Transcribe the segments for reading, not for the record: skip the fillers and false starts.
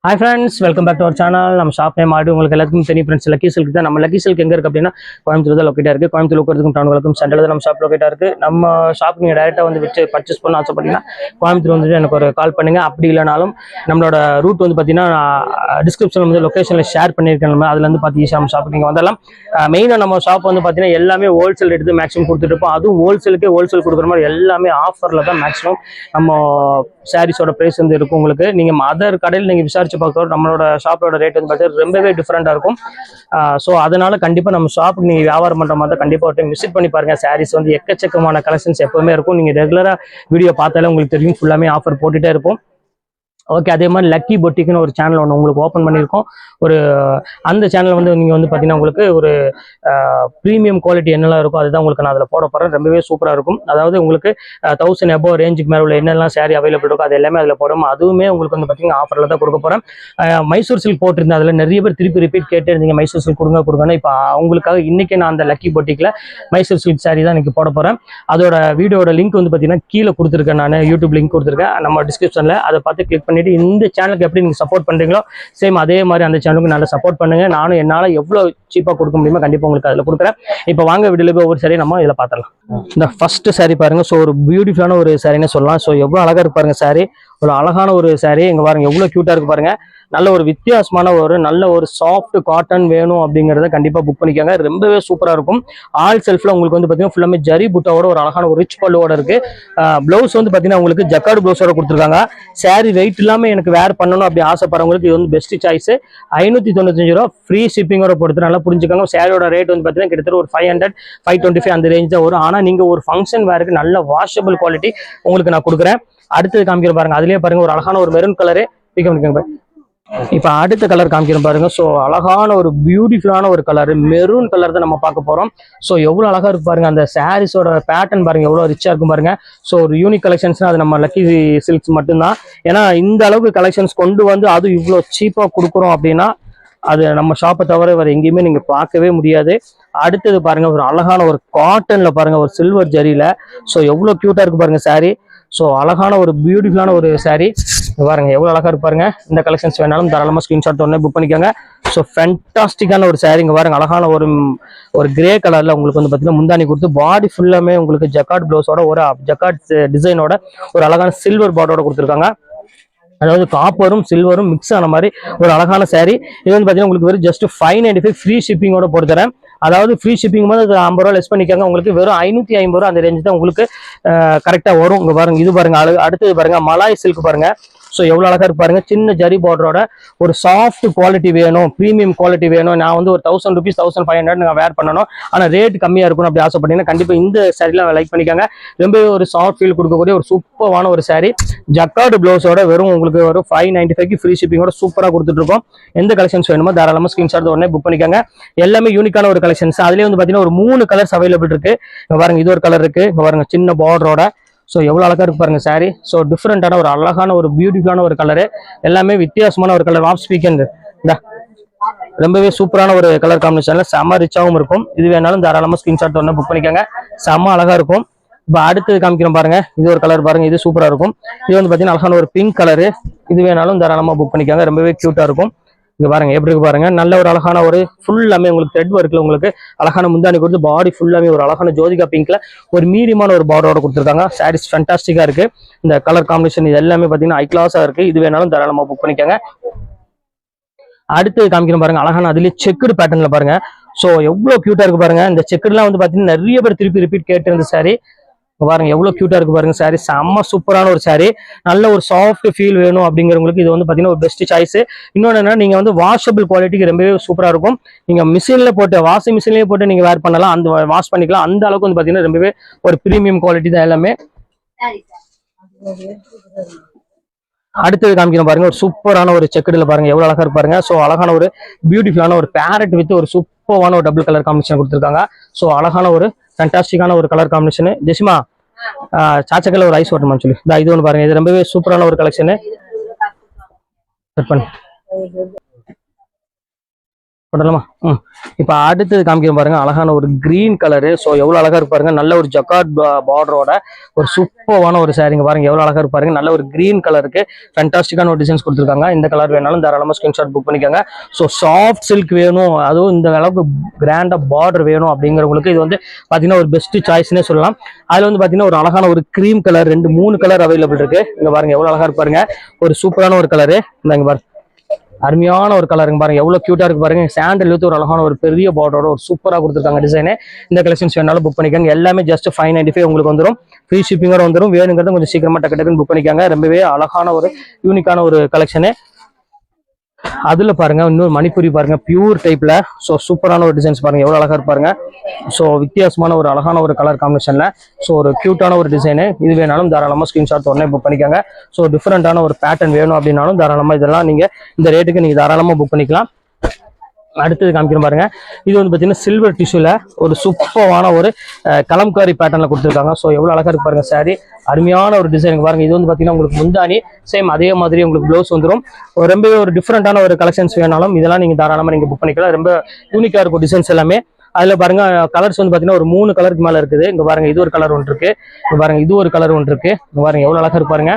Hi friends, welcome back to our channel. நம்ம shop name ஆடி உங்களுக்கு எல்லாத்துக்கும் தெரியும் ஃப்ரெண்ட்ஸ். லக்கி சில்க் தான். நம்ம லக்கி சில்க் எங்க இருக்கு அப்படின்னா கோயம்புத்தூர் தான் லொக்கேட்டா இருக்கு. கோயம்புத்தூர் லோக்கத்துக்கும் டவுனுக்கும் சென்டர்ல தான் நம்ம ஷாப் லொக்கேட்டா இருக்கு. நம்ம ஷாப் நீங்க டைரக்டா வந்து வச்சு பர்ச்சேஸ் பண்ண ஆசைப்பட்டீங்கன்னா கோயம்புத்தூர் வந்துட்டு எனக்கு ஒரு கால் பண்ணுங்க. அப்படி இல்லைனாலும் நம்மளோட ரூட் வந்து பார்த்தீங்கன்னா டிஸ்கிரிப்ஷன்ல வந்து லொகேஷன்ல ஷேர் பண்ணியிருக்கேன். அதுல இருந்து பார்த்தீங்கன்னா நம்ம ஷாப் நீங்க வந்தலாம். மெயினாக நம்ம ஷாப் வந்து பார்த்தீங்கன்னா எல்லாமே ஹோல்சேல் ரேட்டு தான் மேக்ஸிமம் கொடுத்துட்டு இருப்போம். அதுவும் ஹோல்சேல் கொடுக்குற மாதிரி எல்லாமே ஆஃபர்ல தான் மேக்ஸிமம் நம்ம சாரீஸோட பிரைஸ் வந்து இருக்கும். உங்களுக்கு நீங்க அதர் கடையில் நீங்க விசாரிச்சு பார்க்குறோம் நம்மளோட ஷாப்போட ரேட் வந்து பார்த்தீங்கன்னா ரொம்பவே டிஃப்ரெண்டாக இருக்கும். ஸோ அதனால கண்டிப்பாக நம்ம ஷாப்புக்கு நீங்கள் வியாபாரம் பண்ணுற மாதிரி கண்டிப்பாக ஒரு டைம் விசிட் பண்ணி பாருங்க. சாரீஸ் வந்து எக்கச்சக்கமான கலெக்ஷன்ஸ் எப்பவுமே இருக்கும். நீங்கள் ரெகுலராக வீடியோ பார்த்தாலே உங்களுக்கு தெரியும், ஃபுல்லாமே ஆஃபர் போட்டுகிட்டே இருப்போம். ஓகே, அதே மாதிரி லக்கி பொட்டிக்குன்னு ஒரு சேனல் ஒன்று உங்களுக்கு ஓப்பன் பண்ணியிருக்கோம். ஒரு அந்த சேனல் வந்து நீங்கள் வந்து பார்த்தீங்கன்னா உங்களுக்கு ஒரு ப்ரீமியம் குவாலிட்டி என்னெல்லாம் இருக்கும் அதுதான் உங்களுக்கு நான் அதில் போட போகிறேன். ரொம்பவே சூப்பராக இருக்கும். அதாவது உங்களுக்கு 1000 above ரேஞ்சுக்கு மேலே உள்ள என்னெல்லாம் சாரீ அவைலபிள் இருக்கும் அது எல்லாமே அதில் போடும். அதுவுமே உங்களுக்கு வந்து பார்த்தீங்கன்னா ஆஃபரில் தான் கொடுக்க போகிறேன். மைசூர் சில்க் போட்டிருந்தேன். அதில் நிறைய பேர் திருப்பி ரிப்பீட் கேட்டு இருந்தீங்க மைசூர் சில்க் கொடுங்கன்னு. இப்போ அவங்களுக்காக இன்றைக்கி நான் அந்த லக்கி பொட்டிக்கில் மைசூர் சில்க் சாரீ தான் இன்றைக்கி போட போகிறேன். அதோட வீடியோட லிங்க் வந்து பார்த்தீங்கன்னா கீழே கொடுத்துருக்கேன். நான் யூடியூப் லிங்க் கொடுத்துருக்கேன் நம்ம டிஸ்கிரிப்ஷனில். அதை பார்த்து கிளிக் பண்ணிட்டு இந்த சேனலுக்கு எப்படி நீங்க சப்போர்ட் பண்றீங்களோ சேம் அதே மாதிரி அந்த சேனலுக்கு நல்லா சப்போர்ட் பண்ணுங்க. நானும் என்னால எவ்வளவு சீப்பா கொடுக்க முடியுமோ கண்டிப்பா உங்களுக்கு அதுல கொடுக்குறேன். இப்போ வாங்க வீடியோல போய் ஒவ்வொரு சாரி நம்ம இதுல பாத்திரலாம். இந்த ஃபர்ஸ்ட் சாரி பாருங்க. ஸோ ஒரு பியூட்டிஃபுல்லான ஒரு சாரின்னு சொல்லலாம். ஸோ எவ்வளவு அழகா இருக்கு பாருங்க சாரி. ஒரு அழகான ஒரு சாரி. இங்க பாருங்க எவ்வளவு கியூட்டா இருக்கு பாருங்க. நல்ல ஒரு வித்தியாசமான நல்ல ஒரு சாஃப்ட் காட்டன் வேணும் அப்படிங்கறத கண்டிப்பா புக் பண்ணிக்கோங்க. ரொம்பவே சூப்பரா இருக்கும். ஆல் செல்ஃப்ல உங்களுக்கு வந்து பாத்தீங்கன்னா ஃபுல்லாமே ஜரி புட்டாவோட ஒரு அழகான ஒரு ரிச் பல்லுவோட இருக்கு. பிளவுஸ் வந்து பாத்தீங்கன்னா உங்களுக்கு ஜக்கார்டு பிளவுஸோட கொடுத்துருக்காங்க. சாரி வெயிட் இல்லாம எனக்கு வேர் பண்ணணும் அப்படி ஆசைப்படுறவங்களுக்கு இது வந்து பெஸ்ட் சாய்ஸ். 595 ரூபா ஃப்ரீ ஷிப்பிங்கோட பொறுத்து நல்லா புரிஞ்சுக்கோங்க. சாரியோட ரேட் வந்து பாத்தீங்கன்னா கிட்டத்தட்ட ஒரு 500 525 அந்த ரேஞ்ச் தான் வரும். ஆனா நீங்க ஒரு ஃபங்க்ஷன் வேருக்கு நல்ல வாஷபிள் குவாலிட்டி உங்களுக்கு நான் கொடுக்குறேன். அடுத்தது காமிக்கிற பாருங்க. அதுலயே பாருங்க ஒரு அழகான ஒரு மெரூன் கலரு. இப்ப அடுத்த கலர் காமிக்கிறோம் பாருங்க. ஸோ அழகான ஒரு பியூட்டிஃபுல்லான ஒரு கலர் மெரூன் கலர் தான் நம்ம பார்க்க போறோம். ஸோ எவ்வளவு அழகா இருக்கு பாருங்க. அந்த சாரீஸோட பேட்டர்ன் பாருங்க எவ்வளவு ரிச்சா இருக்கும் பாருங்க. ஸோ ஒரு யூனிக் கலெக்ஷன்ஸ் அது நம்ம லக்கி சில்க்ஸ் மட்டும்தான். ஏன்னா இந்த அளவுக்கு கலெக்ஷன்ஸ் கொண்டு வந்து அது இவ்வளவு சீப்பா கொடுக்குறோம் அப்படின்னா அது நம்ம ஷாப்பை தவிர வேற எங்கேயுமே நீங்க பார்க்கவே முடியாது. அடுத்தது பாருங்க ஒரு அழகான ஒரு காட்டன்ல பாருங்க ஒரு சில்வர் ஜரியில. ஸோ எவ்வளவு கியூட்டா இருக்கு பாருங்க சாரி. ஸோ அழகான ஒரு பியூட்டிஃபுல்லான ஒரு சாரி பாருங்க எவ்வளவு அழகா இருப்பாருங்க. இந்த கலெக்ஷன்ஸ் வேணாலும் தாராளமா ஸ்கிரீன்ஷாட் உடனே புக் பண்ணிக்கோங்க. ஸோ ஃபேண்டாஸ்டிக்கான ஒரு சாரி. இங்க பாருங்க அழகான ஒரு கிரே கலர்ல உங்களுக்கு வந்து பாத்தீங்கன்னா முந்தானி கொடுத்து பாடி ஃபுல்லாமே உங்களுக்கு ஜக்கார்ட் பிளவுஸோட ஒரு ஜக்கார்ட் டிசைனோட ஒரு அழகான சில்வர் பார்டரோட கொடுத்துருக்காங்க. அதாவது காப்பரும் சில்வரும் மிக்ஸ் ஆன மாதிரி ஒரு அழகான சாரி. இது வந்து பாத்தீங்கன்னா உங்களுக்கு வெறும் ஜஸ்ட் 595 ஃப்ரீ ஷிப்பிங்கோட போட்டுறேன். அதாவது ஃப்ரீ ஷிப்பிங் போது 50 ரூபா லெஸ் பண்ணிக்காங்க. உங்களுக்கு வெறும் 550 ரூபா அந்த ரேஞ்ச் தான் உங்களுக்கு கரெக்டா வரும். இங்க பாருங்க இது பாருங்க அடுத்தது பாருங்க மலாய் சில்க் பாருங்க. ஸோ எவ்வளோ அழகா இருக்கு பாருங்க. சின்ன ஜரி பார்டரோட ஒரு சாஃப்ட் குவாலிட்டி வேணும், ப்ரீமியம் குவாலிட்டி வேணும். நான் வந்து ஒரு 1000 rupees 1500 நான் வேர் பண்ணணும், ஆனால் ரேட் கம்மியாக இருக்கணும் அப்படி ஆசைப்பட்டீங்கன்னா கண்டிப்பாக இந்த சாரிலாம் லைக் பண்ணிக்காங்க. ரொம்பவே ஒரு சாஃப்ட் ஃபீல் கொடுக்கக்கூடிய ஒரு சூப்பரான ஒரு சாரி. ஜக்கார்டு பிளவுஸோட வெறும் உங்களுக்கு ஒரு 595 ஃப்ரீ ஷிப்பிங்கோட சூப்பராக கொடுத்துட்டு இருக்கோம். எந்த கலெக்ஷன்ஸ் வேணுமோ தாராளமாக ஸ்கிரீன்ஷாட் உடனே புக் பண்ணிக்காங்க. எல்லாமே யூனிக்கான ஒரு கலெக்ஷன்ஸ். அதுலேயே வந்து பார்த்தீங்கன்னா ஒரு 3 கலர்ஸ் அவைலபிள் இருக்கு. இங்க பாருங்க இது ஒரு கலர் இருக்கு. இங்க பாருங்க சின்ன பார்டரோட. ஸோ எவ்வளோ அழகா இருக்கு பாருங்க சாரி. ஸோ டிஃப்ரெண்டான ஒரு அழகான ஒரு பியூட்டிஃபுல்லான ஒரு கலரு. எல்லாமே வித்தியாசமான ஒரு கலர். ஆஃப் ஸ்பீக்கர் ரொம்பவே சூப்பரான ஒரு கலர் காம்பினேஷன்ல செம ரிச்சாகவும் இருக்கும். இது வேணாலும் தாராளமாக ஸ்கிரீன்ஷாட் ஒன்று புக் பண்ணிக்கோங்க. செம்ம அழகா இருக்கும். இப்போ அடுத்தது காமிக்கிறோம் பாருங்க. இது ஒரு கலர் பாருங்க. இது சூப்பரா இருக்கும். இது வந்து பார்த்தீங்கன்னா அழகான ஒரு பிங்க் கலரு. இது வேணாலும் தாராளமாக புக் பண்ணிக்கோங்க. ரொம்பவே கியூட்டா இருக்கும். இங்க பாருங்க எப்படி இருக்கு பாருங்க. நல்ல ஒரு அழகான ஒரு ஃபுல்லாமே உங்களுக்கு த்ரெட் ஒர்க்ல உங்களுக்கு அழகான முந்தானி கொடுத்து பாடி ஃபுல்லாமே ஒரு அழகான ஜோதிகா பிங்க்ல ஒரு மீடியமான ஒரு பார்டரோட கொடுத்துருக்காங்க. சாரீஸ் ஃபேண்டாஸ்டிக்கா இருக்கு. இந்த கலர் காம்பினேஷன் இது எல்லாமே பாத்தீங்கன்னா ஹை கிளாஸா இருக்கு. இது வேணாலும் தாராளமா புக் பண்ணிக்கோங்க. அடுத்து காமிக்கிறோம் பாருங்க அழகான அதுலயே செக்குடு பேட்டர்ன்ல பாருங்க. ஸோ எவ்வளவு கியூட்டா இருக்கு பாருங்க. இந்த செக்குடுலாம் வந்து பாத்தீங்கன்னா நிறைய பேர் திருப்பி ரிப்பீட் கேட்டு இருந்த சாரி பாருங்க எவ்வளவு கியூட்டா இருக்கு பாருங்க. சாரி செம்ம சூப்பரான ஒரு சாரி. நல்ல ஒரு சாஃப்ட் ஃபீல் வேணும் அப்படிங்கிறவங்களுக்கு இது வந்து பாத்தீங்கன்னா ஒரு பெஸ்ட் சாய்ஸ். இன்னொன்னு என்ன, நீங்க வந்து வாஷபிள் குவாலிட்டிக்கு ரொம்பவே சூப்பரா இருக்கும். நீங்க மிஷின்ல போட்டு வாஷிங் மிஷின்லயே போட்டு நீங்க வேர் பண்ணலாம், அந்த வாஷ் பண்ணிக்கலாம். அந்த அளவுக்கு வந்து பாத்தீங்கன்னா ரொம்பவே ஒரு பிரீமியம் குவாலிட்டி தான் எல்லாமே. அடுத்தது காமிக்கிறோம் பாருங்க ஒரு சூப்பரான ஒரு செக்குடுல பாருங்க எவ்வளவு அழகா இருப்பாருங்க. ஸோ அழகான ஒரு பியூட்டிஃபுல்லான ஒரு பேரட் வித் ஒரு சூப்பரான ஒரு டபுள் கலர் காம்பினேஷன் கொடுத்துருக்காங்க. ஸோ அழகான ஒரு ஃபேண்டாஸ்டிக்கான ஒரு கலர் காம்பினேஷன். ஜெசிமா சாச்சக்கல்ல ஒரு ஐஸ் வாட்டர்மான்னு சொல்லி இது ஒன்று பாருங்க. இது ரொம்பவே சூப்பரான ஒரு கலெக்ஷனு. போடலாமா? இப்போ அடுத்தது காமிக்கிறோம் பாருங்க, அழகான ஒரு கிரீன் கலரு. ஸோ எவ்வளோ அழகா இருப்பாருங்க, நல்ல ஒரு ஜக்கார்ட் பார்டரோட ஒரு சூப்பரான ஒரு சாரிங்க பாருங்க, எவ்வளோ அழகா இருப்பாருங்க. நல்ல ஒரு கிரீன் கலருக்கு ஃபேண்டாஸ்டிக்கான ஒரு டிசைன்ஸ் கொடுத்துருக்காங்க. இந்த கலர் வேணாலும் தாராளமாக ஸ்கிரீன்ஷாட் புக் பண்ணிக்கோங்க. ஸோ சாஃப்ட் சில்க் வேணும், அதுவும் இந்த அளவுக்கு கிராண்டா பார்டர் வேணும் அப்படிங்கிறவங்களுக்கு இது வந்து பார்த்தீங்கன்னா ஒரு பெஸ்ட் சாய்ஸ்னே சொல்லலாம். அதில் வந்து பார்த்தீங்கன்னா ஒரு அழகான ஒரு க்ரீம் கலர், 2 3 கலர் அவைலபிள் இருக்கு. இங்க பாருங்க எவ்வளோ அழகா இருப்பாருங்க, ஒரு சூப்பரான ஒரு கலரு. இங்க பாருங்க அருமையான ஒரு கலருங்க பாருங்க, எவ்வளவு கியூட்டா இருக்கு பாருங்க. சாண்டல் வித் ஒரு அழகான ஒரு பெரிய பார்டரோட ஒரு சூப்பரா கொடுத்துருக்காங்க டிசைனு. இந்த கலெக்ஷன்ஸ் வேணாலும் புக் பண்ணிக்கோங்க. எல்லாமே ஜஸ்ட் 595 உங்களுக்கு வந்துடும். ஃப்ரீ ஷிப்பிங்கோட வந்துடும். வேணுங்கிறது கொஞ்சம் சீக்கிரமா டக்கு டக்குன்னு புக் பண்ணிக்கோங்க. ரொம்பவே அழகான ஒரு யூனிக்கான ஒரு கலெக்ஷனு. அதுல பாருங்க இன்னொரு மணிப்புரி பாருங்க, பியூர் டைப்ல. ஸோ சூப்பரான ஒரு டிசைன்ஸ் பாருங்க, எவ்வளவு அழகா இருப்பாருங்க. ஸோ வித்தியாசமான ஒரு அழகான ஒரு கலர் காம்பினேஷன்ல ஸோ ஒரு கியூட்டான ஒரு டிசைனு. இது வேணாலும் தாராளமா ஸ்கிரீன்ஷாட் உடனே புக் பண்ணிக்கோங்க. ஸோ டிஃப்ரெண்டான ஒரு பேட்டர்ன் வேணும் அப்படின்னாலும் தாராளமா இதெல்லாம் நீங்க இந்த ரேட்டுக்கு நீங்க தாராளமா புக் பண்ணிக்கலாம். அடுத்தது காமிக்கிறோம் பாருங்க, இது வந்து பார்த்தீங்கன்னா சில்வர் டிஷ்யூல ஒரு சூப்பரான ஒரு கலம்காரி பேட்டர்ல கொடுத்துருக்காங்க. ஸோ எவ்வளோ அழகா இருக்கு பாருங்க சாரி, அருமையான ஒரு டிசைன் பாருங்க. இது வந்து பார்த்தீங்கன்னா உங்களுக்கு முந்தானி சேம் அதே மாதிரி உங்களுக்கு ப்ளவுஸ் வந்துடும். ரொம்பவே ஒரு டிஃப்ரெண்டான ஒரு கலெக்ஷன்ஸ் வேணாலும் இதெல்லாம் நீங்க தாராளமாக நீங்க புக் பண்ணிக்கலாம். ரொம்ப யூனிக்கா இருக்கும் டிசைன்ஸ் எல்லாமே. அதுல பாருங்க கலர்ஸ் வந்து பாத்தீங்கன்னா ஒரு 3 கலருக்கு மேல இருக்குது. இங்க பாருங்க இது ஒரு கலர் ஒன்று இருக்கு, இங்க பாருங்க இது ஒரு கலர் ஒன்று இருக்கு. இங்க பாருங்க எவ்வளவு அழகா இருப்பாருங்க.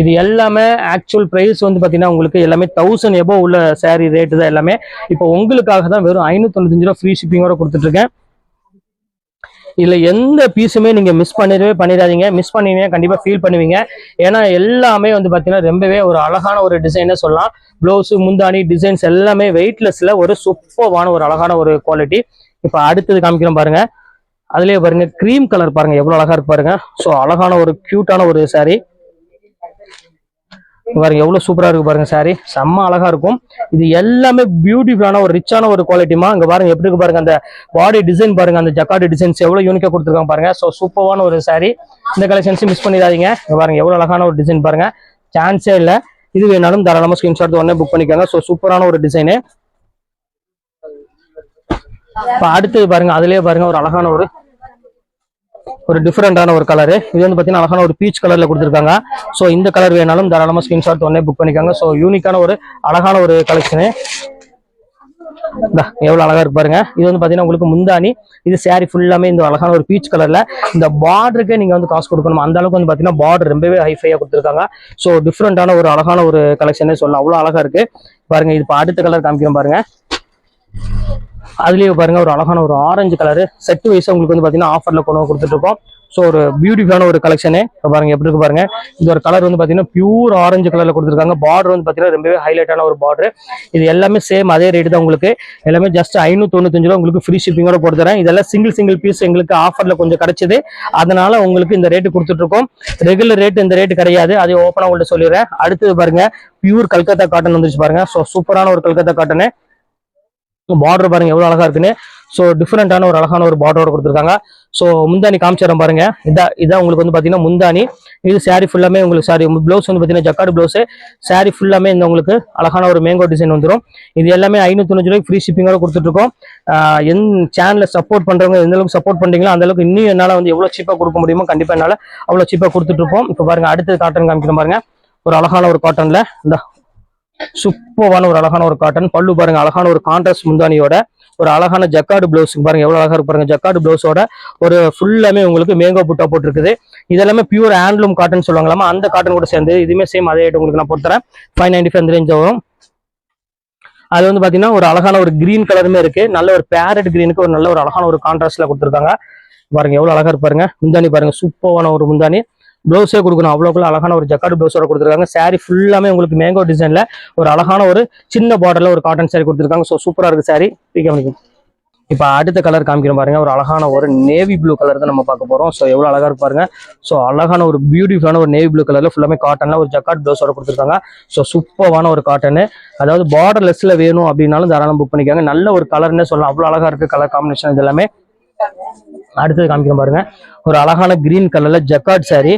இது எல்லாமே ஆக்சுவல் பிரைஸ் வந்து பாத்தீங்கன்னா உங்களுக்கு எல்லாமே 1000 எபோ உள்ள சாரி ரேட்டு தான் எல்லாமே. இப்போ உங்களுக்காக தான் வெறும் 595 ரூபா ஃப்ரீ ஷிப்பிங்கோட கொடுத்துட்டு இருக்கேன். இதுல எந்த பீஸுமே நீங்க மிஸ் பண்ணிடாதீங்க. மிஸ் பண்ணீங்க கண்டிப்பா ஃபீல் பண்ணுவீங்க. ஏன்னா எல்லாமே வந்து பாத்தீங்கன்னா ரொம்பவே ஒரு அழகான ஒரு டிசைனே சொல்லலாம். பிளவுஸ் முந்தானி டிசைன்ஸ் எல்லாமே வெயிட்லெஸ்ல ஒரு சூப்பரான ஒரு அழகான ஒரு குவாலிட்டி. இப்ப அடுத்தது காமிக்கிறோம் பாருங்க, அதுலயே பாருங்க கிரீம் கலர் பாருங்க எவ்வளவு அழகா இருக்கு பாருங்க. ஸோ அழகான ஒரு கியூட்டான ஒரு சாரி பாருங்க, எவ்வளவு சூப்பரா இருக்கு பாருங்க சாரி, செம்ம அழகா இருக்கும். இது எல்லாமே பியூட்டிஃபுல்லான ஒரு ரிச்சான ஒரு குவாலிட்டிமா. இங்க பாருங்க எப்படி இருக்கு பாருங்க, அந்த பாடி டிசைன் பாருங்க, அந்த ஜக்கார்டு டிசைன்ஸ் எவ்வளவு யூனிக்கா கொடுத்துருக்காங்க பாருங்க. ஸோ சூப்பரான ஒரு சாரி, இந்த கலெக்ஷன்ஸ் மிஸ் பண்ணிடாதீங்க. இங்க பாருங்க எவ்வளவு அழகான ஒரு டிசைன் பாருங்க, சான்ஸே இல்லை. இது வேணாலும் தாராளமா ஸ்கிரீன்ஷாட் உடனே புக் பண்ணிக்கோங்க. ஸோ சூப்பரான ஒரு டிசைனு. இப்ப அடுத்தது பாருங்க, அதுலயே பாருங்க ஒரு அழகான ஒரு டிஃபரெண்டான ஒரு கலரு. இது வந்து பாத்தீங்கன்னா அழகான ஒரு பீச் கலர்ல கொடுத்துருக்காங்க. ஸோ இந்த கலர் வேணாலும் தாராளமா ஸ்கிரீன்ஷாட் உடனே புக் பண்ணிக்கோங்க. ஸோ யூனிக்கான ஒரு அழகான ஒரு கலெக்ஷனு. எவ்வளவு அழகா இருக்கு பாருங்க. இது வந்து பாத்தீங்கன்னா உங்களுக்கு முந்தானி, இது சாரி ஃபுல்லாமே இந்த அழகான ஒரு பீச் கலர்ல. இந்த பார்டருக்கே நீங்க வந்து காசு கொடுக்கணும், அந்த அளவுக்கு வந்து பாத்தீங்கன்னா பார்டர் ரொம்பவே ஹைஃபையா கொடுத்துருக்காங்க. ஸோ டிஃப்ரெண்டான ஒரு அழகான ஒரு கலெக்ஷனே சொல்லலாம், அவ்வளவு அழகா இருக்கு பாருங்க. இது அடுத்த கலர் காமிக்கிறோம் பாருங்க, அதுலயே பாருங்க ஒரு அழகான ஒரு ஆரஞ்சு கலரு செட் வைஸ் உங்களுக்கு வந்து பாத்தீங்கன்னா ஆஃபர்ல கொண்டு கொடுத்துட்டு இருக்கோம். ஸோ ஒரு பியூட்டிஃபுல்லான ஒரு கலெக்ஷனு பாருங்க எப்படி இருக்கு பாருங்க. இந்த ஒரு கலர் வந்து பாத்தீங்கன்னா பியூர் ஆரஞ்சு கலர்ல கொடுத்துருக்காங்க. பார்டர் வந்து பாத்தீங்கன்னா ரொம்பவே ஹைலைட்டான ஒரு பார்டர். இது எல்லாமே சேம் அதே ரேட் தான் உங்களுக்கு. எல்லாமே ஜஸ்ட் 595 ரூபா உங்களுக்கு ஃப்ரீ ஷிப்பிங்கோட கொடுத்துறேன். இதெல்லாம் சிங்கிள் பீஸ் எங்களுக்கு ஆஃபர்ல கொஞ்சம் கிடைச்சது, அதனால உங்களுக்கு இந்த ரேட்டு கொடுத்துட்டு இருக்கோம். ரெகுலர் ரேட் இந்த ரேட்டு கிடையாது, அதே ஓப்பனா உங்கள்ட்ட சொல்லிடுறேன். அடுத்தது பாருங்க பியூர் கல்கத்தா காட்டன் வந்துருச்சு பாருங்க. ஸோ சூப்பரான ஒரு கல்கத்தா காட்டனு. பார்டர் பாருங்க எவ்வளவு அழகா இருக்குன்னு. ஸோ டிஃப்ரெண்டான ஒரு அழகான ஒரு பார்டரோட கொடுத்துருக்காங்க. ஸோ முந்தானி காமிச்சிடறேன் பாருங்க, இதான் உங்களுக்கு வந்து பாத்தீங்கன்னா முந்தானி. இது சாரி ஃபுல்லாமே உங்களுக்கு சாரி பிளவுஸ் வந்து பாத்தீங்கன்னா ஜக்கார்டு பிளவுஸ். சாரி ஃபுல்லாமே இந்த உங்களுக்கு அழகான ஒரு மேங்கோ டிசைன் வந்துடும். இது எல்லாமே 595 ரூபாய்க்கு ஃப்ரீ ஷிப்பிங்கோட கொடுத்துட்டு இருக்கோம். என் சேனலை சப்போர்ட் பண்றவங்க எந்த அளவுக்கு சப்போர்ட் பண்றீங்களோ அந்த அளவுக்கு இன்னும் என்னால வந்து எவ்வளவு சீப்பா கொடுக்க முடியுமோ கண்டிப்பா என்னால அவ்வளவு சீப்பா கொடுத்துட்டு இருப்போம். இப்போ பாருங்க அடுத்தது காட்டன் காமிக்கிறேன் பாருங்க, ஒரு அழகான ஒரு காட்டன்ல இந்த சூப்பரான ஒரு அழகான ஒரு காட்டன். பல்லு பாருங்க அழகான ஒரு கான்ட்ராஸ்ட் முந்தானியோட ஒரு அழகான ஜக்கார்டு பிளவுஸ் பாருங்க எவ்வளவு அழகா இருக்கு பாருங்க. ஜக்கார்டு பிளவுஸோட ஒரு ஃபுல்லாமே உங்களுக்கு மேங்கோ புட்டா போட்டுருக்குது. இதெல்லாமே பியூர் ஹேண்ட்லூம் காட்டன் சொல்லுவாங்களாமா, அந்த காட்டன் கூட சேர்ந்து இதுவுமே சேம் அதே ரேட் உங்களுக்கு நான் போட்டுறேன். 595 அந்த ரேஞ்ச் வரும். அது வந்து பாத்தீங்கன்னா ஒரு அழகான ஒரு கிரீன் கலருமே இருக்கு. நல்ல ஒரு பேரட் கிரீனுக்கு ஒரு நல்ல ஒரு அழகான ஒரு கான்ட்ராஸ்ட்ல கொடுத்துருக்காங்க பாருங்க. எவ்வளவு அழகா இருப்பாருங்க. முந்தானி பாருங்க சூப்பரான ஒரு முந்தானி. ப்ளவுஸே கொடுக்கணும், அவ்வளோக்குள்ள அழகான ஒரு ஜக்கார்டு ப்ளவுஸோட கொடுத்துருக்காங்க. சாரி ஃபுல்லாமே உங்களுக்கு மேங்கோ டிசைன்ல ஒரு அழகான ஒரு சின்ன பார்டர்ல ஒரு காட்டன் சாரி கொடுத்துருக்காங்க. ஸோ சூப்பரா இருக்கு சாரி. இப்போ அடுத்த கலர் காமிக்கிறோம் பாருங்க, ஒரு அழகான ஒரு நேவி ப்ளூ கலர் தான் நம்ம பார்க்க போறோம். ஸோ எவ்வளவு அழகா இருப்பாருங்க. ஸோ அழகான ஒரு பியூட்டிஃபுல்லான ஒரு நேவி ப்ளூ கலர்ல ஃபுல்லாமே காட்டன்ல ஒரு ஜக்கார்டு ப்ளவுஸோட கொடுத்துருக்காங்க. ஸோ சூப்பரான ஒரு காட்டனு, அதாவது பார்டர் லெஸ்ல வேணும் அப்படின்னாலும் தாராளம் புக் பண்ணிக்காங்க. நல்ல ஒரு கலர்னே சொல்லலாம், அவ்வளவு அழகா இருக்கு கலர் காம்பினேஷன் இது எல்லாமே. அடுத்தது காமிக்கிறோம் பாருங்க, ஒரு அழகான கிரீன் கலர்ல ஜக்கார்ட் சாரி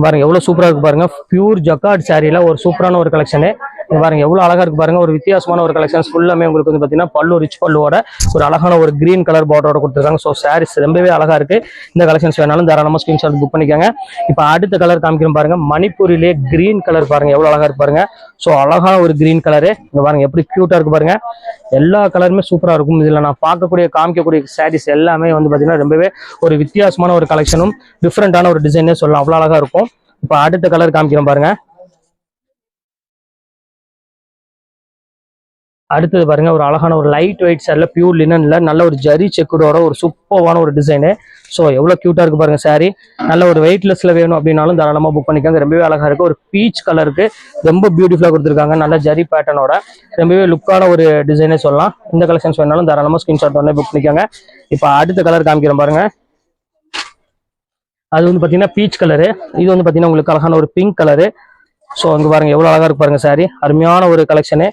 பாருங்க எவ்வளவு சூப்பரா இருக்கு பாருங்க. பியூர் ஜக்கார்ட் சாரியில ஒரு சூப்பரான ஒரு கலெக்ஷனு. இங்க பாருங்க எவ்வளவு அழகா இருக்கு பாருங்க. ஒரு வித்தியாசமான ஒரு கலெக்ஷன்ஸ் ஃபுல்லாமே உங்களுக்கு வந்து பாத்தீங்கன்னா பல்லு ரிச் பல்லுவோட ஒரு அழகான ஒரு கிரீன் கலர் பார்டரோட கொடுத்துருக்காங்க. ஸோ சாரீஸ் ரொம்பவே அழகா இருக்கு. இந்த கலெக்ஷன்ஸ் வேணாலும் தாராளமா ஸ்கிரீன்ஷாட் புக் பண்ணிக்கோங்க. இப்போ அடுத்த கலர் காமிக்கிறோம் பாருங்க. மணிப்பூரிலே கிரீன் கலர் பாருங்க எவ்வளவு அழகா இருக்கு பாருங்க. ஸோ அழகான ஒரு கிரீன் கலரு இங்க பாருங்க எப்படி கியூட்டா இருக்கு பாருங்க. எல்லா கலருமே சூப்பரா இருக்கும். இதுல நான் பார்க்கக்கூடிய காமிக்கக்கூடிய சாரீஸ் எல்லாமே வந்து பாத்தீங்கன்னா ரொம்பவே ஒரு வித்தியாசமான ஒரு கலெக்ஷனும் டிஃப்ரெண்டான ஒரு டிசைனே சொல்லலாம். அவ்வளவு அழகா இருக்கும். இப்போ அடுத்த கலர் காமிக்கிறோம் பாருங்க. அடுத்தது பாருங்க ஒரு அழகான ஒரு லைட் வெயிட் சாரில பியூர் லினன்ல நல்ல ஒரு ஜரி செக்குடோட ஒரு சூப்பரான ஒரு டிசைனு. ஸோ எவ்வளவு கியூட்டா இருக்கு பாருங்க சாரி. நல்ல ஒரு வெயிட்லெஸ்ல வேணும் அப்படின்னாலும் தாராளமா புக் பண்ணிக்காங்க. ரொம்பவே அழகா இருக்கு. ஒரு பீச் கலருக்கு ரொம்ப பியூட்டிஃபுல்லா கொடுத்துருக்காங்க. நல்ல ஜரி பேட்டர்னோட ரொம்பவே லுக்கான ஒரு டிசைனே சொல்லலாம். இந்த கலெக்ஷன்ஸ் வேணாலும் தாராளமா ஸ்கிரீன்ஷாட் உடனே புக் பண்ணிக்காங்க. இப்போ அடுத்த கலர் காமிக்கிறோம் பாருங்க. அது வந்து பாத்தீங்கன்னா பீச் கலரு. இது வந்து பாத்தீங்கன்னா உங்களுக்கு அழகான ஒரு பிங்க் கலரு. ஸோ அங்க பாருங்க எவ்வளவு அழகா இருக்கு பாருங்க சாரி. அருமையான ஒரு கலெக்ஷனு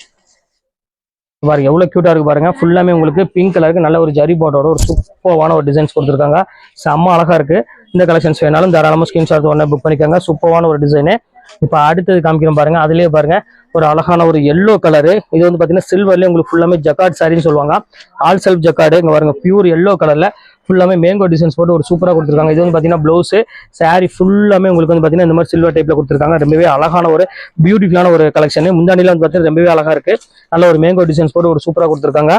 பாருங்க எவ்வளவு கியூட்டா இருக்கு பாருங்க. ஃபுல்லாமே உங்களுக்கு பிங்க் கலருக்கு நல்ல ஒரு ஜரி போர்டோட ஒரு சூப்பரான ஒரு டிசைன்ஸ் கொடுத்துருக்காங்க. செம்ம அழகா இருக்கு. இந்த கலெக்ஷன்ஸ் வேணாலும் தாராளமா ஸ்கிரீன்ஷாட் உடனே புக் பண்ணிக்கோங்க. சூப்பரான ஒரு டிசைனு. இப்போ அடுத்தது காமிக்கிறோம் பாருங்க. அதுலயே பாருங்க ஒரு அழகான ஒரு எல்லோ கலரு. இது வந்து பாத்தீங்கன்னா சில்வர்லயே உங்களுக்கு ஃபுல்லாமே ஜக்கார்ட் சாரின்னு சொல்லுவாங்க. All self jacquard. இங்க பாருங்க பியூர் எல்லோ கலர்ல ஃபுல்லாமே மேங்கோ டிசைன்ஸ் போட்டு ஒரு சூப்பரா கொடுத்துருக்காங்க. இது வந்து பாத்தீங்கன்னா பிளவுஸ் சாரி ஃபுல்லாமே உங்களுக்கு வந்து பாத்தீங்கன்னா இந்த மாதிரி சில்வர் டைப்ல கொடுத்துருக்காங்க. ரொம்பவே அழகான ஒரு பியூட்டிஃபுல்லான ஒரு கலெக்ஷன். முந்தானில வந்து பாத்தீங்கன்னா ரொம்பவே அழகா இருக்கு. நல்ல ஒரு மேங்கோ டிசைன்ஸ் போட்டு ஒரு சூப்பரா கொடுத்துருக்காங்க.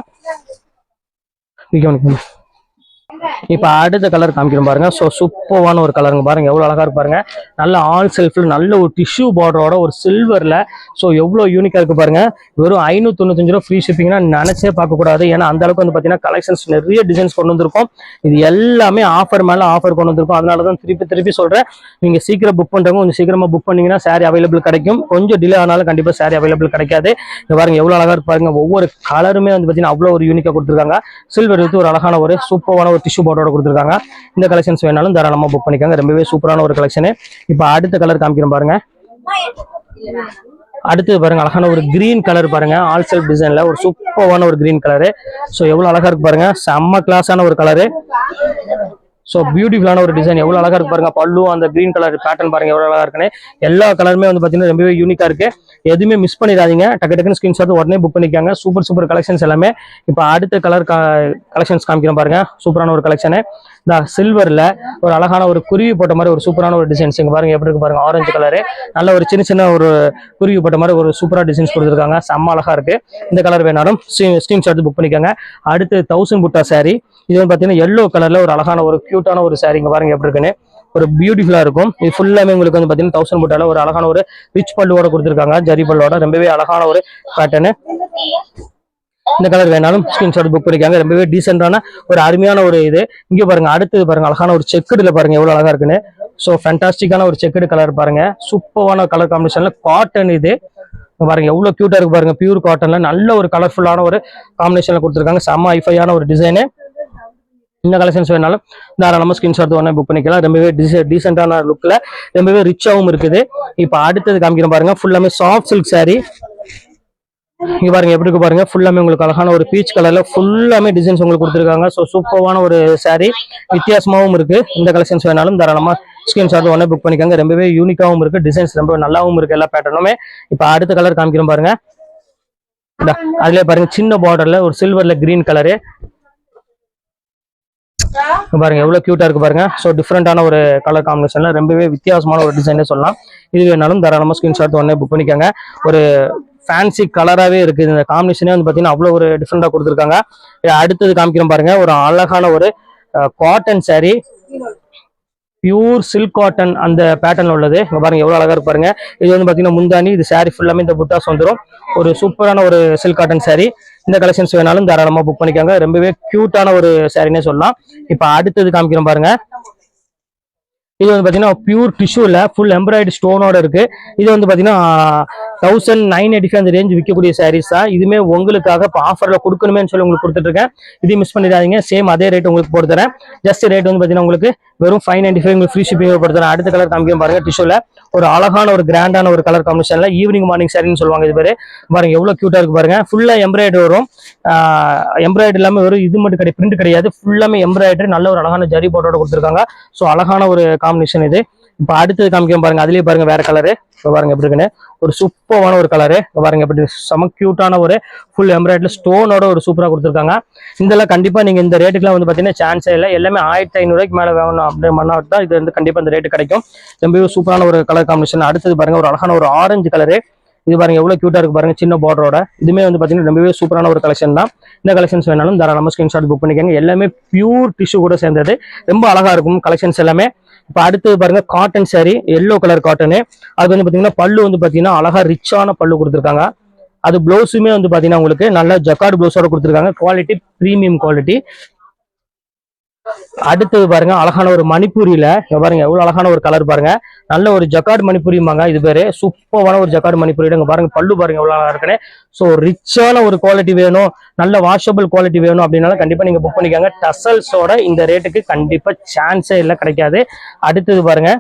இப்போ அடுத்த கலர் காமிக்கிறோம் பாருங்க. ஸோ சூப்பரான ஒரு கலருங்க பாருங்க எவ்வளவு அழகா இருக்கு பாருங்க. நல்ல ஆல் செல்ஃப்ல நல்ல ஒரு டிஷ்யூ பார்டரோட ஒரு சில்வர்ல ஸோ எவ்வளவு யூனிக்கா இருக்கு பாருங்க. வெறும் 595 ரூபா ஃப்ரீ ஷிப்பிங்னா நினைச்சே பார்க்க கூடாது. ஏன்னா அந்த அளவுக்கு வந்து பாத்தீங்கன்னா கலெக்ஷன்ஸ் நிறைய டிசைன்ஸ் கொண்டு வந்திருக்கும். இது எல்லாமே ஆஃபர் மேல ஆஃபர் கொண்டு வந்திருக்கும். அதனாலதான் திருப்பி சொல்றேன். நீங்க சீக்கிரம் புக் பண்றவங்க கொஞ்சம் சீக்கிரமா புக் பண்ணீங்கன்னா சாரி அவைலபிள் கிடைக்கும். கொஞ்சம் டிலே ஆனாலும் கண்டிப்பா சாரி அவைலபிள் கிடைக்காது. இங்க பாருங்க எவ்வளவு அழகா இருக்கு பாருங்க. ஒவ்வொரு கலருமே வந்து பாத்தீங்கன்னா அவ்வளவு ஒரு யூனிக்கா கொடுத்துருக்காங்க. சில்வர் வித் ஒரு அழகான ஒரு சூப்பரான ஒரு டிஷ்யூ பார்டரோட கொடுத்துருக்காங்க. இந்த கலெக்ஷன்ஸ் வேணாலும் தாராளமா புக் பண்ணிக்காங்க. ரொம்பவே சூப்பரான ஒரு கலெக்ஷன். இப்போ அடுத்த கலர் காமிக்கிறோம் பாருங்க. அடுத்து பாருங்க அழகான ஒரு கிரீன் கலர் பாருங்க. ஆல் செல்ஃப் டிசைன்ல ஒரு சூப்பரான ஒரு கிரீன் கலரு. ஸோ எவ்வளவு அழகா இருக்கு பாருங்க. செம்ம கிளாஸான ஒரு கலரு. ஸோ பியூட்டிஃபுல்லான ஒரு டிசைன் எவ்வளவு அழகா இருக்கு பாருங்க. பல்லு அந்த கிரீன் கலர் பேட்டர்ன் பாருங்க எவ்வளவு அழகா இருக்குன்னு. எல்லா கலருமே வந்து பாத்தீங்கன்னா ரொம்பவே யூனிக்கா இருக்கு. எதுவுமே மிஸ் பண்ணிடாதீங்க. டக்குன்னு ஸ்கிரீன்ஷாட் உடனே புக் பண்ணிக்காங்க. சூப்பர் கலெக்ஷன்ஸ் எல்லாமே. இப்போ அடுத்த கலர் கலெக்ஷன்ஸ் காமிக்கிறோம் பாருங்க. சூப்பரான ஒரு கலெக்ஷன். இந்த சில்வர்ல ஒரு அழகான ஒரு குருவி போட்ட மாதிரி ஒரு சூப்பரான ஒரு டிசைன்ஸ் இங்க பாருங்க எப்படி இருக்கு பாருங்க. ஆரஞ்சு கலரு நல்ல ஒரு சின்ன ஒரு குருவி போட்ட மாதிரி ஒரு சூப்பரா டிசைன்ஸ் கொடுத்துருக்காங்க. செம்ம அழகா இருக்கு. இந்த கலர் வேணாலும் ஸ்கிரீன்ஷாட் புக் பண்ணிக்கோங்க. அடுத்து 1000 புட்டா சாரி. இது வந்து பாத்தீங்கன்னா எல்லோ கலர்ல ஒரு அழகான ஒரு கியூட்டான ஒரு சாரி. இங்க பாருங்க எப்படி இருக்குன்னு. ஒரு பியூட்டிஃபுல்லா இருக்கும். இது ஃபுல்லாமே உங்களுக்கு வந்து பாத்தீங்கன்னா 1000 புட்டால ஒரு அழகான ஒரு ரிச் பல்லுவோட கொடுத்துருக்காங்க. ஜரி பல்லோட ரொம்பவே அழகான ஒரு பேட்டர்னு. இந்த கலர் வேணாலும் ஸ்கிரீன்ஷாட் புக் பண்ணிக்காங்க. ரொம்பவே டீசென்டான ஒரு அருமையான ஒரு இது. இங்க பாருங்க அடுத்தது பாருங்க அழகான ஒரு செக்குடுல பாருங்க எவ்வளவு அழகா இருக்குன்னு. ஸோ ஃபேண்டாஸ்டிக்கான ஒரு செக்குடு கலர் பாருங்க. சூப்பரான கலர் காம்பினேஷன்ல காட்டன் இது பாருங்க எவ்வளவு கியூட்டா இருக்கு பாருங்க. பியூர் காட்டன்ல நல்ல ஒரு கலர்ஃபுல்லான ஒரு காம்பினேஷன்ல கொடுத்துருக்காங்க. செம்ம ஐஃபையான ஒரு டிசைனு. இந்த கலெக்ஷன்ஸ் வேணாலும் தாராளமா ஸ்கிரீன்ஷாட் உடனே புக் பண்ணிக்கலாம். ரொம்பவே டீசென்டான லுக்ல ரொம்பவே ரிச்சாவும் இருக்குது. இப்போ அடுத்தது காமிக்கிறேன் பாருங்க. ஃபுல்லாமே சாஃப்ட் சில்க் சாரி. இங்க பாருங்க எப்படி இருக்கு பாருங்க. ஃபுல்லாமே உங்களுக்கு அழகான ஒரு பீச் கலர்ல ஃபுல்லாமே டிசைன்ஸ் உங்களுக்கு கொடுத்துருக்காங்க. ஸோ சூப்பரான ஒரு சாரி. வித்தியாசமாவும் இருக்கு. இந்த கலெக்ஷன்ஸ் வேணாலும் தாராளமா ஸ்கிரீன்ஷாட் உடனே புக் பண்ணிக்காங்க. ரொம்பவே யூனிக்காவும் இருக்கு. டிசைன்ஸ் ரொம்ப நல்லாவும் இருக்கு எல்லா பேட்டர்னுமே. இப்போ அடுத்த கலர் காமிக்கிறோம் பாருங்க. அதுலயே பாருங்க சின்ன பார்டர்ல ஒரு சில்வர்ல கிரீன் கலரு பாருங்க எவ்வளவு கியூட்டா இருக்கு பாருங்க. ஸோ டிஃப்ரெண்டான ஒரு கலர் காம்பினேஷன்ல ரொம்பவே வித்தியாசமான ஒரு டிசைனே சொல்லலாம். இது வேணாலும் தாராளமா ஸ்கிரீன்ஷாட் உடனே புக் பண்ணிக்கோங்க. ஒரு ஃபேன்சி கலராகவே இருக்குது. இந்த காம்பினேஷனே வந்து பார்த்தீங்கன்னா அவ்வளோ ஒரு டிஃப்ரெண்டாக கொடுத்துருக்காங்க. அடுத்தது காமிக்கிறோம் பாருங்க. ஒரு அழகான ஒரு cotton sorry. Pure silk cotton அந்த பேட்டர்ன் உள்ளது. இங்க பாருங்க எவ்வளவு அழகா இருக்கு பாருங்க. இது வந்து பாத்தீங்கன்னா முந்தானி. இது சாரி ஃபுல்லாமே இந்த புட்டாஸ் வந்துடும். ஒரு சூப்பரான ஒரு சில்க் காட்டன் சாரி. இந்த கலெக்ஷன்ஸ் வேணாலும் தாராளமா புக் பண்ணிக்காங்க. ரொம்பவே கியூட்டான ஒரு சாரினே சொல்லலாம். இப்ப அடுத்தது காமிக்கிறோம் பாருங்க. இது வந்து பாத்தீங்கன்னா பியூர் டிஷ்யூல ஃபுல் எம்ப்ராய்டரி ஸ்டோனோட இருக்கு. இது வந்து பாத்தீங்கன்னா 1985 அந்த ரேஞ்ச் விற்கக்கூடிய சாரீஸ் தான். இதுமே உங்களுக்காக இப்போ ஆஃபர்ல கொடுக்கணுமே சொல்லி உங்களுக்கு கொடுத்துட்டு இருக்கேன். இதையும் மிஸ் பண்ணிடாதீங்க. சேம் அதே ரேட் உங்களுக்கு போட்டு தரேன். ஜஸ்ட் ரேட் வந்து பாத்தீங்கன்னா உங்களுக்கு வெறும் 595 உங்களுக்கு ஃப்ரீ ஷிப்பிங் போட்டு தரேன். அடுத்த கலர் காமிக்க பாருங்க. டிஷ்யூல ஒரு அழகான ஒரு கிராண்டான ஒரு கலர் காம்பினேஷன்ல ஈவினிங் மார்னிங் சாரின்னு சொல்லுவாங்க. இது பேரு பாருங்க எவ்வளவு கியூட்டா இருக்கு பாருங்க. ஃபுல்லா எம்ப்ராய்டரி வரும். எம்ப்ராய்டரி இல்லாம வெறும் இது மட்டும் பிரிண்ட் கிடையாது. ஃபுல்லாமே எம்ப்ராய்டரி நல்ல ஒரு அழகான ஜரி போட்டோட கொடுத்துருக்காங்க. ஸோ அழகான ஒரு காம்பினேஷன் இது. இப்போ அடுத்தது காமிக்க பாருங்க, அதுலயே பாருங்க வேற கலரு. இப்போ பாருங்க எப்படி இருக்குன்னு, ஒரு சூப்பரான ஒரு கலரு. இப்போ பாருங்க எப்படி செம கியூட்டான ஒரு ஃபுல் எம்ப்ராய்டரி ஸ்டோனோட ஒரு சூப்பரா கொடுத்துருக்காங்க. இதெல்லாம் கண்டிப்பா நீங்க இந்த ரேட்டுக்குலாம் வந்து பாத்தீங்கன்னா சான்ஸே இல்லை. எல்லாமே 1500 மேல வாங்கணும் அப்படி பண்ணா தான் இது வந்து கண்டிப்பா இந்த ரேட்டு கிடைக்கும். ரொம்பவே சூப்பரான ஒரு கலர் காம்பினேஷன். அடுத்தது பாருங்க ஒரு அழகான ஒரு ஆரஞ்சு கலரு. இது பாருங்க எவ்வளவு கியூட்டா இருக்கு பாருங்க, சின்ன பார்டரோட. இதுமே வந்து பாத்தீங்கன்னா ரொம்பவே சூப்பரான ஒரு கலெக்ஷன் தான். இந்த கலெக்ஷன்ஸ் வேணாலும் தாராளமா ஸ்கிரீன்ஷாட் புக் பண்ணிக்கோங்க. எல்லாமே பியூர் டிஷ்யூ கூட சேர்ந்தது, ரொம்ப அழகா இருக்கும் கலெக்ஷன்ஸ் எல்லாமே. இப்போ அடுத்தது பாருங்க cotton sorry, yellow colour cotton. அது வந்து பாத்தீங்கன்னா பல்லு வந்து பாத்தீங்கன்னா அழகா ரிச்சான பல்லு கொடுத்துருக்காங்க. அது பிளவுஸுமே வந்து பாத்தீங்கன்னா உங்களுக்கு நல்ல ஜக்கார்டு பிளவுஸோட கொடுத்துருக்காங்க. Quality premium quality. அடுத்தது பாருங்க அழகான ஒரு மணிப்பூரியில பாருங்க எவ்வளவு அழகான ஒரு கலர் பாருங்க. நல்ல ஒரு ஜக்கார்டு மணிப்பூரிமாங்க இது பேரு. சூப்பரான ஒரு ஜக்கார்டு மணிப்பூரி. பாருங்க பல்லு பாருங்க எவ்வளவு அழகா இருக்குன்னு. ஸோ ரிச்சான ஒரு குவாலிட்டி வேணும், நல்ல வாஷபிள் குவாலிட்டி வேணும் அப்படின்னால கண்டிப்பா நீங்க புக் பண்ணிக்கோங்க. டசல்ஸோட இந்த ரேட்டுக்கு கண்டிப்பா சான்ஸே இல்லை, கிடைக்காது. அடுத்தது பாருங்க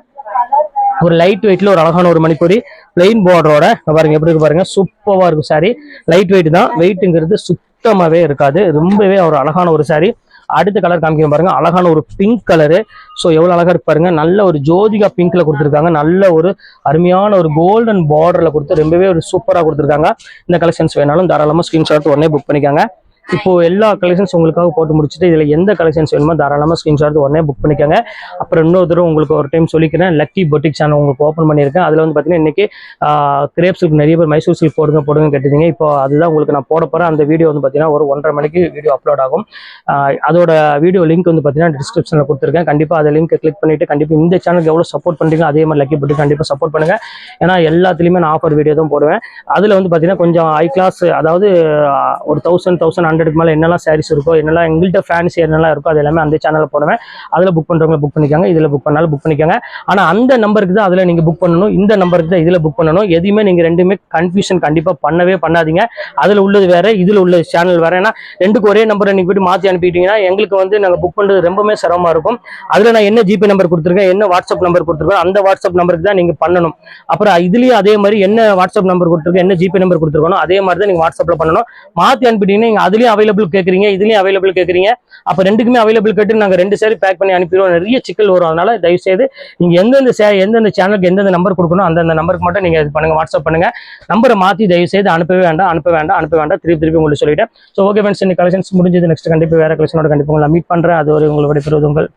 ஒரு லைட் வெயிட்ல ஒரு அழகான ஒரு மணிப்பூரி பிளெயின் பார்டரோட. பாருங்க எப்படி இருக்கு பாருங்க, சூப்பரா இருக்கும் சாரி. லைட் வெயிட் தான், வெயிட்ங்கிறது சுத்தமாவே இருக்காது. ரொம்பவே ஒரு அழகான ஒரு சாரி. அடுத்த கலர் காமிக்க பாருங்க, அழகான ஒரு பிங்க் கலரு. ஸோ எவ்வளவு அழகா இருக்கு பாருங்க. நல்ல ஒரு ஜோதிகா பிங்க்ல கொடுத்துருக்காங்க. நல்ல ஒரு அருமையான ஒரு கோல்டன் பார்டர்ல கொடுத்து ரொம்பவே ஒரு சூப்பரா கொடுத்துருக்காங்க. இந்த கலெக்ஷன்ஸ் வேணாலும் தாராளமா ஸ்கிரீன்ஷாட் உடனே புக் பண்ணிக்காங்க. இப்போ எல்லா கலெக்ஷன்ஸ் உங்களுக்காக போட்டு முடிச்சுட்டு இதுல எந்த கலெக்ஷன்ஸ் வேணுமோ தாராளமா ஸ்கிரீன்ஷாட் உடனே புக் பண்ணிக்கோங்க. அப்புறம் இன்னொரு தடவை உங்களுக்கு ஒரு டைம் சொல்லிக்கிறேன், லக்கி பொட்டிக் சேனல் உங்களுக்கு ஓப்பன் பண்ணியிருக்கேன். அதுல வந்து பாத்தீங்கன்னா இன்னைக்கு கிரேப் சில்க் நிறைய பேர் மைசூர் சில்க் போடுங்க கேட்டீங்க. இப்போ அதுதான் உங்களுக்கு நான் போட போறேன். அந்த வீடியோ வந்து பாத்தீங்கன்னா ஒரு 1:30 மணிக்கு வீடியோ அப்லோட் ஆகும். அதோட வீடியோ லிங்க் வந்து பாத்தீங்கன்னா டிஸ்கிரிப்ஷன்ல கொடுத்துருக்கேன். கண்டிப்பா அதை லிங்க் கிளிக் பண்ணிட்டு கண்டிப்பா இந்த சேனலுக்கு எவ்வளவு சப்போர்ட் பண்றீங்க அதே மாதிரி லக்கி பொட்டிக் கண்டிப்பா சப்போர்ட் பண்ணுங்க. ஏன்னா எல்லாத்துலயுமே நான் ஆஃபர் வீடியோ தான் போடுவேன். அதுல வந்து பாத்தீங்கன்னா கொஞ்சம் ஹை கிளாஸ், அதாவது ஒரு 1000-1100 மேல என்னெல்லாம் சாரீஸ் இருக்கோ, என்னெல்லாம் எங்கள்கிட்ட ஃபேன்சி என்னெல்லாம் இருக்கோ அது எல்லாமே அந்த சேனல்ல போடுவேன். அதுல புக் பண்றவங்க புக் பண்ணிக்காங்க, இதுல புக் பண்ணாலும் புக் பண்ணிக்காங்க. ஆனா அந்த நம்பருக்கு தான் அதுல நீங்க புக் பண்ணணும், இந்த நம்பருக்கு தான் இதுல புக் பண்ணணும். எதுவுமே நீங்க ரெண்டுமே கன்ஃபியூஷன் கண்டிப்பா பண்ணவே பண்ணாதீங்க. அதுல உள்ளது வேற, இதுல உள்ள சேனல் வேற. ஏன்னா ரெண்டுக்கு ஒரே நம்பரை நீங்க போய் மாத்தி அனுப்பிட்டீங்கன்னா எங்களுக்கு வந்து நாங்க புக் பண்றது ரொம்பவே சிரமமா இருக்கும். அதுல நான் என்ன ஜிபே நம்பர் கொடுத்துருக்கேன், என்ன வாட்ஸ்அப் நம்பர் கொடுத்துருக்கேன், அந்த வாட்ஸ்அப் நம்பருக்கு தான் நீங்க பண்ணணும். அப்புறம் இதுலயும் அதே மாதிரி என்ன வாட்ஸ்அப் நம்பர் கொடுத்துருக்கேன், என்ன ஜிபே நம்பர் கொடுத்துருக்கணும் அதே மாதிரி தான் நீங்க வாட்ஸ்அப்ல பண்ணணும். மாத்தி அனுப்பிட்டீங்கன்னா நீங்க அதுலயும் அவைலபிள் கேட்குறீங்க, இதுலயும் அவைலபிள் கேட்குறீங்க. அப்ப ரெண்டுக்குமே அவைலபிள் கேட்டு நாங்க 2 சாரி பேக் பண்ணி அனுப்பிடுவோம். நிறைய சிக்கல் வரும். அதனால தயவு செய்து நீங்க எந்தெந்த சேனலுக்கு எந்தெந்த நம்பர் கொடுக்கணும் அந்தந்த நம்பருக்கு மட்டும் நீங்க இது பண்ணுங்க, வாட்ஸ்அப் பண்ணுங்க. நம்பரை மாத்தி தயவு செய்து அனுப்பவே வேண்டாம். திருப்பி உங்களுக்கு சொல்லிட்டேன். ஸோ ஓகே ஃப்ரெண்ட்ஸ், இந்த கலெக்ஷன்ஸ் முடிஞ்சது. நெக்ஸ்ட் கண்டிப்பா வேற கலெக்ஷனோட கண்டிப்பா உங்களை மீட் பண்றேன். அது ஒரு உங்களுடைய பெறுவது உங்கள்